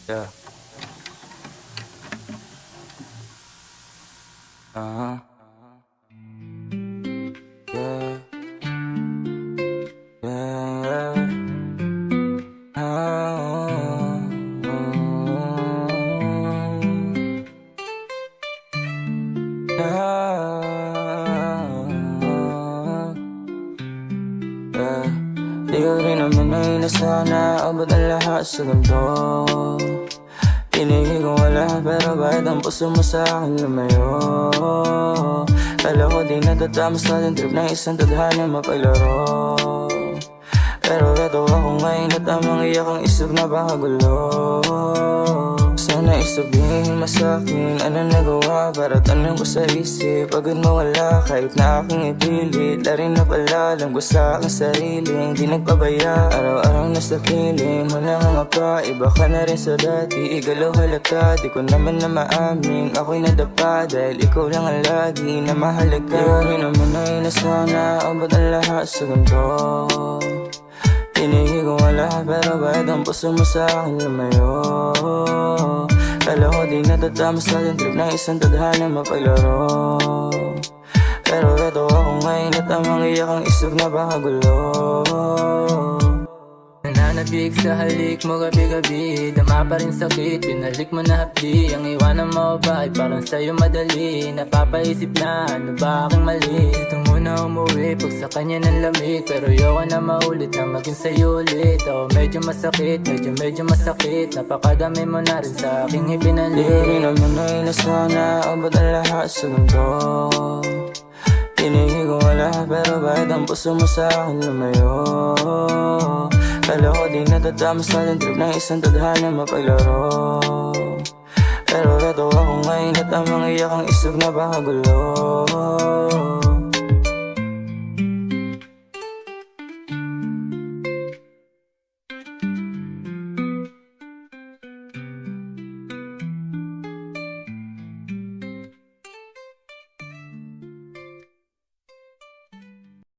Yeah. Uh-huh. Yeah. Yeah. Oh. Yeah. Di ko rin naman ay nasana abot ang lahat sa ganito. Pinigil kong wala pero bakit ang puso mo sa akin lumayo? Kala ko di natatama sa ating trip ng isang tadhana mapaglaro. Pero eto ako ngayon at tamang iyak ang isip na baka gulo. Sana isabihin mo sa'kin ano nagawa para tanong ko sa isip. Pagod mawala kahit na aking ipilit. Larin na pala alam ko sa aking sarili. Hindi nagpabaya araw-araw nasa piling. Wala nga pa, iba ka na rin sa dati. Igalaw halata, di ko naman na maamin. Ako'y nadapa dahil ikaw lang ang lagi na mahalaga. Di rin naman ay nasana abot ang lahat sa ganito. Pinigil ko wala pero bakit ang puso mo sa akin lumayo? Kala ko di natatama sa ating trip ng isang tadhana mapaglaro. Pero eto ako ngayon at tamang iyak ang isip na baka gulo. Nananabik sa halik mo gabi-gabi. Dama pa rin sakit, pinalik mo na hapdi. Ang iwanan mo ba ay parang sa'yo madali. Napapaisip na ano ba aking mali. Dito muna umuwi pag sa kanya ng lamig. Pero ayoko na maulit na maging sa'yo ulit. Oh, medyo masakit, medyo masakit. Napakadami mo na rin sa aking ipinalik. Di rin naman ay nasana abot ang lahat sa ganito. Pinigil ko wala pero bakit ang puso mo sa akin lumayo? Kala ko di natatama sa ating trip ng isang tadhana mapaglaro. Pero eto ako ngayon at tamang iyak ang isip na baka gulo.